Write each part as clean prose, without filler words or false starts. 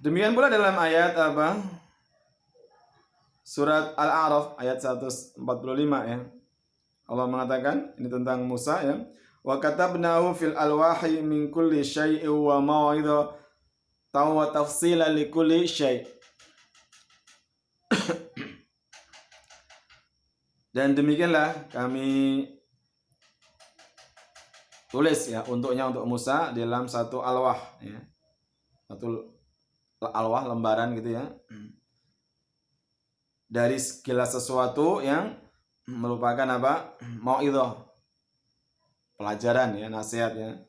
Demikian pula dalam ayat apa? Surat Al-A'raf ayat 145 ya. Allah mengatakan ini tentang Musa ya. Wa katabnahu fil alwahi min kulli syai'in wa mau'izatan wa tafsilan li kulli syai'. Dan demikianlah kami tulis ya untuk Musa dalam satu alwah ya. Satu alwah lembaran gitu ya. Dari segala sesuatu yang merupakan apa? Mau'izah. Pelajaran ya, nasihat ya.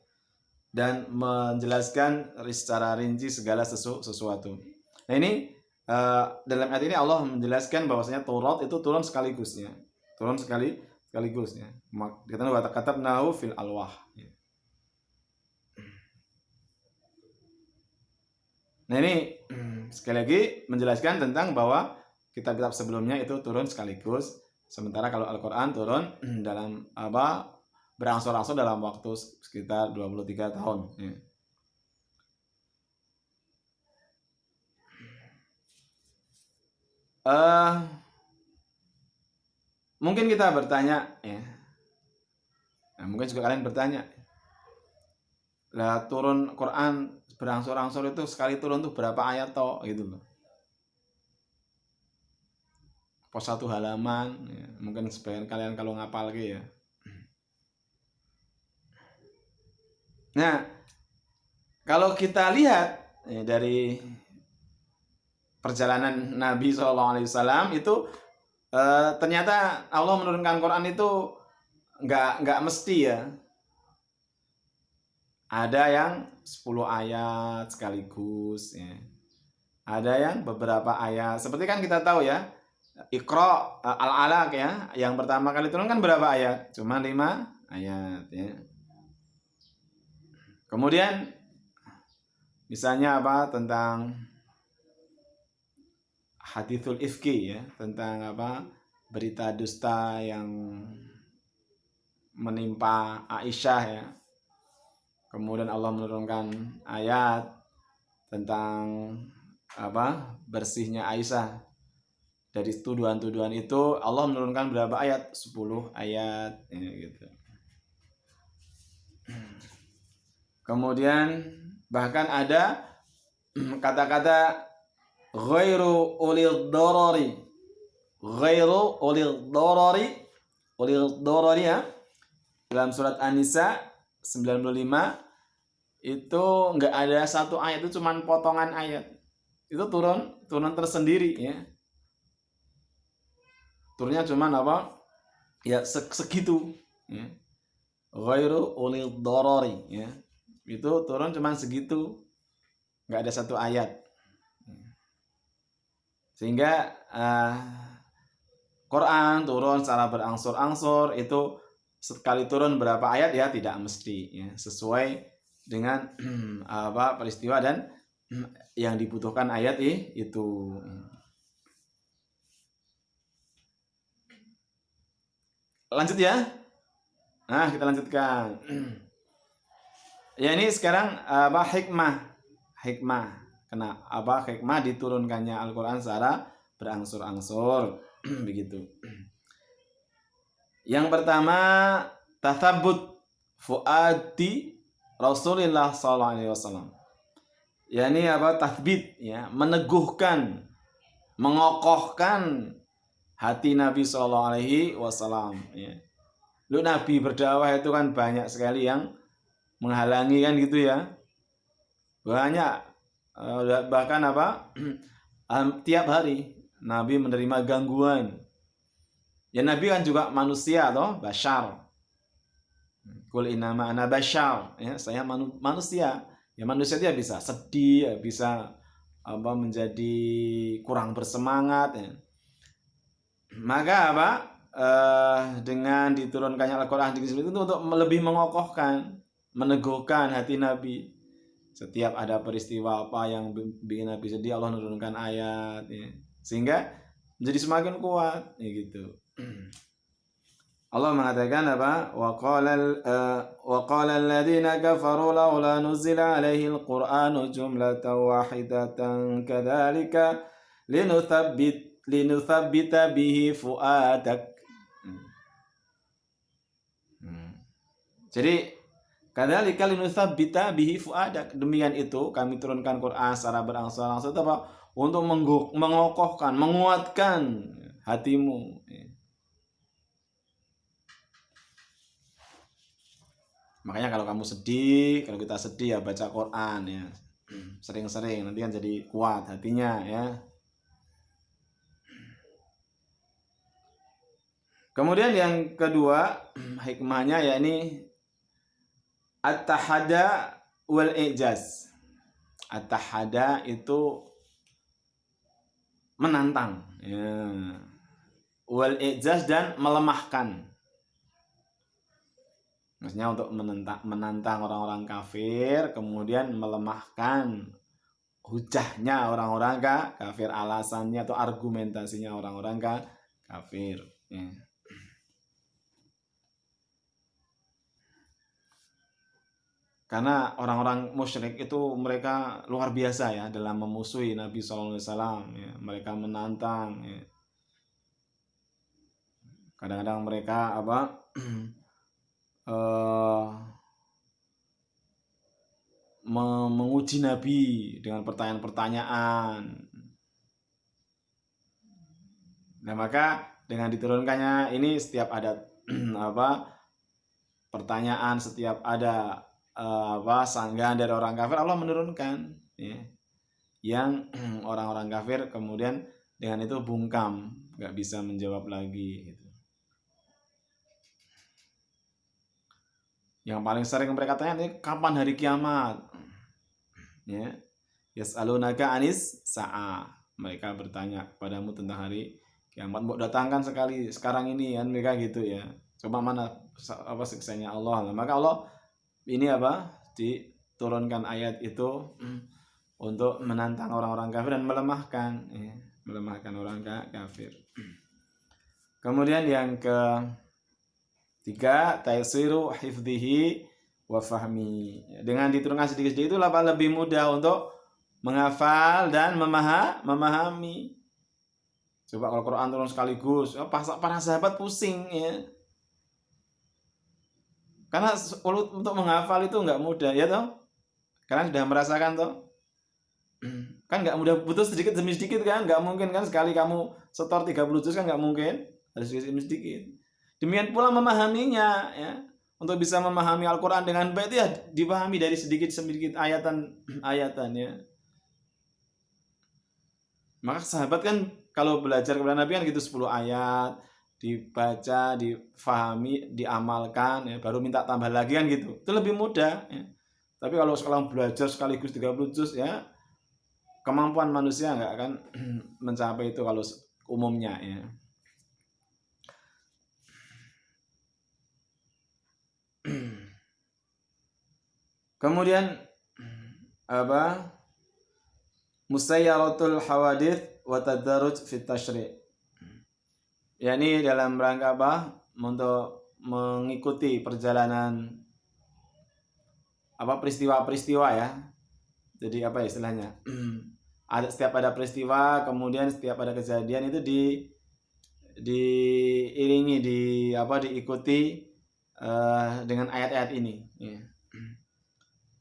Dan menjelaskan secara rinci segala sesuatu. Nah ini dalam ayat ini Allah menjelaskan bahwasanya Taurat itu turun sekaligus ya. Turun sekaligus ya. Kita wa katabnahu fil alwah ya. Nah ini sekali lagi menjelaskan tentang bahwa kitab-kitab sebelumnya itu turun sekaligus. Sementara kalau Al-Quran turun dalam apa berangsur-angsur dalam waktu sekitar 23 tahun ya. Mungkin kita bertanya ya. Nah, mungkin juga kalian bertanya. Lah turun Quran berangsur-angsur itu sekali turun tuh berapa ayat toh gitu loh. Pos satu halaman ya. Mungkin sebagian kalian kalau ngapal gitu ya. Nah, kalau kita lihat ya, dari perjalanan Nabi SAW itu ternyata Allah menurunkan Quran itu nggak mesti ya. Ada yang 10 ayat sekaligus ya. Ada yang beberapa ayat. Seperti kan kita tahu ya, Iqra Al-Alaq ya, yang pertama kali turun kan berapa ayat? Cuma 5 ayat ya. Kemudian misalnya apa tentang hadithul ifki ya, tentang apa berita dusta yang menimpa Aisyah ya. Kemudian Allah menurunkan ayat tentang apa bersihnya Aisyah dari tuduhan-tuduhan itu. Allah menurunkan berapa ayat? 10 ayat ya, gitu. Kemudian bahkan ada kata-kata ghairu ulil dorori, ghairu ulil dorori ya, dalam surat An-Nisa 95 itu nggak ada satu ayat, itu cuman potongan ayat. Itu turun tersendiri ya. Turunnya cuman apa? Ya segitu ya. Ghairu ulil dorori ya. Itu turun cuman segitu. Nggak ada satu ayat. Sehingga Quran turun secara berangsur-angsur, itu sekali turun berapa ayat ya tidak mesti ya, sesuai dengan apa peristiwa dan yang dibutuhkan ayat itu. Lanjut ya. Nah, kita lanjutkan. Ya ini sekarang apa hikmah. Kena apa hikmah diturunkannya Al-Qur'an secara berangsur-angsur begitu. Yang pertama, tathabbut fuadi Rasulullah sallallahu alaihi wasallam. Ya ini apa tathbit ya, meneguhkan, mengokohkan hati Nabi sallallahu alaihi wasallam ya. Lu Nabi berdakwah itu kan banyak sekali yang menghalangi kan gitu ya. Banyak bahkan apa tiap hari Nabi menerima gangguan. Ya Nabi kan juga manusia toh, bashar. Qul innama ana bashar, ya saya manusia. Ya manusia dia bisa sedih, ya, bisa apa menjadi kurang bersemangat ya. Maka apa dengan diturunkannya Al-Qur'an itu untuk lebih mengokohkan, meneguhkan hati Nabi. Setiap ada peristiwa apa yang bikin Nabi sedih, Allah menurunkan ayat ya. Sehingga menjadi semakin kuat ya gitu. Allah mengatakan apa? Wa qala alladziina kafaru laula nuzila alaihi al-Qur'anu jumlatan wahidatan kadzalika linuthabbita bihi fuadak. Jadi kadzalika linuthabbita bihi fuadak. Demikian itu kami turunkan Quran secara berangsur-angsur apa? Untuk mengokohkan, menguatkan hatimu. Makanya kalau kamu sedih, kalau kita sedih ya baca Quran ya. Sering-sering nanti kan jadi kuat hatinya ya. Kemudian yang kedua hikmahnya yakni at-tahada wal ijaz. At-tahada itu menantang ya. Wal ijaz dan melemahkan. Maksudnya untuk menantang orang-orang kafir, kemudian melemahkan hujahnya orang-orang kafir, alasannya atau argumentasinya orang-orang kafir. Ya. Karena orang-orang musyrik itu mereka luar biasa ya dalam memusuhi Nabi SAW. Ya. Mereka menantang. Ya. Kadang-kadang mereka menguji Nabi dengan pertanyaan-pertanyaan. Nah maka dengan diturunkannya ini setiap ada pertanyaan, setiap ada sanggahan dari orang kafir, Allah menurunkan ya, yang orang-orang kafir kemudian dengan itu bungkam, nggak bisa menjawab lagi. Gitu. Yang paling sering mereka tanya ini kapan hari kiamat? Ya. Yas'alunaka anis sa'ah. Mereka bertanya kepadamu tentang hari kiamat. Mau datangkan sekali sekarang ini kan mereka gitu ya. Coba mana siksanya Allah. Maka Allah ini diturunkan ayat itu untuk menantang orang-orang kafir dan melemahkan orang kafir. Kemudian yang ketiga, taisiru hifdhihi wa fahmi. Dengan diturunkan sedikit-sedikit itu lebih mudah untuk menghafal dan memahami. Coba kalau Quran turun sekaligus, para sahabat pusing ya. Karena untuk menghafal itu nggak mudah ya toh. Kalian sudah merasakan toh. Kan nggak mudah, butuh sedikit demi sedikit kan, nggak mungkin kan sekali kamu setor 30 juz kan nggak mungkin, harus sedikit demi sedikit. Demikian pula memahaminya ya. Untuk bisa memahami Al-Quran dengan baik ya dipahami dari sedikit ayatan ya. Maka sahabat kan kalau belajar kepada Nabi kan gitu 10 ayat dibaca, difahami, diamalkan ya, baru minta tambah lagi kan gitu. Itu lebih mudah ya. Tapi kalau sekarang belajar sekaligus 30 juz ya, kemampuan manusia nggak akan mencapai itu kalau umumnya ya. Kemudian musayyaratul hawadits wa tadarruj fit tasyri'. yakni dalam rangka untuk mengikuti perjalanan peristiwa-peristiwa ya. Jadi istilahnya? Setiap ada peristiwa, kemudian setiap ada kejadian itu diiringi diikuti dengan ayat-ayat ini ya.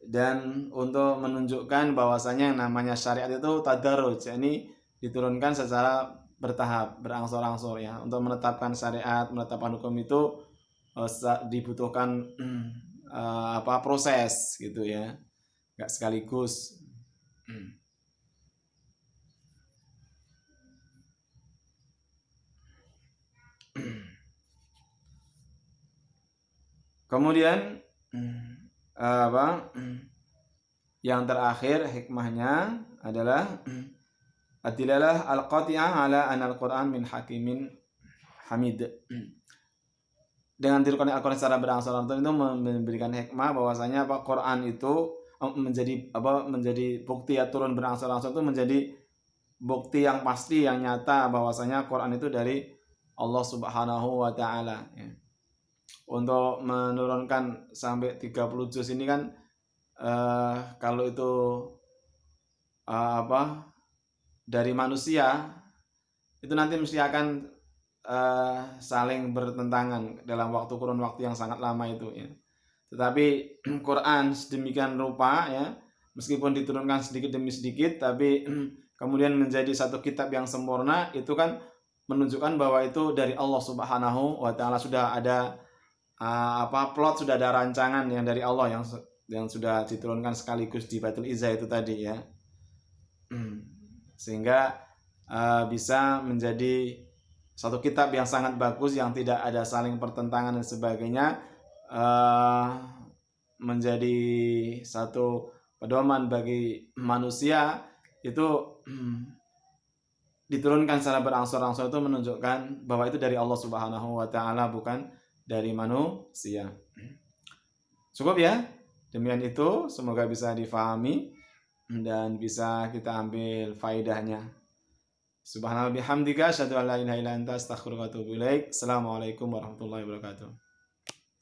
Dan untuk menunjukkan bahwasanya yang namanya syariat itu tadarruj, yakni diturunkan secara bertahap, berangsur-angsur ya. Untuk menetapkan syariat, menetapkan hukum itu dibutuhkan proses gitu ya, nggak sekaligus. Kemudian yang terakhir hikmahnya adalah adilalah al-qati'ah ala anal Quran min hakimin hamid. Dengan diturunkan Al-Quran secara berangsur-angsur itu memberikan hikmah bahwasanya Quran itu menjadi bukti ya, turun berangsur-angsur itu menjadi bukti yang pasti, yang nyata bahwasanya Quran itu dari Allah Subhanahu wa taala ya. untuk menurunkan sampai 30 juz ini kan kalau itu dari manusia itu nanti mesti akan saling bertentangan dalam kurun waktu yang sangat lama itu ya. Tetapi Quran sedemikian rupa ya, meskipun diturunkan sedikit demi sedikit, tapi kemudian menjadi satu kitab yang sempurna, itu kan menunjukkan bahwa itu dari Allah Subhanahu wa Ta'ala. Sudah ada plot, sudah ada rancangan yang dari Allah yang sudah diturunkan sekaligus di Baitul Izzah itu tadi ya, sehingga bisa menjadi satu kitab yang sangat bagus, yang tidak ada saling pertentangan dan sebagainya, menjadi satu pedoman bagi manusia. Itu diturunkan secara berangsur-angsur, itu menunjukkan bahwa itu dari Allah Subhanahu wa Ta'ala, bukan dari manusia. Cukup ya, demikian itu, semoga bisa difahami dan bisa kita ambil faedahnya. Subhanallah bihamdika asyhadu an la ilaha illa anta astaghfiruka wa atubu ilaik. Assalamualaikum warahmatullahi wabarakatuh.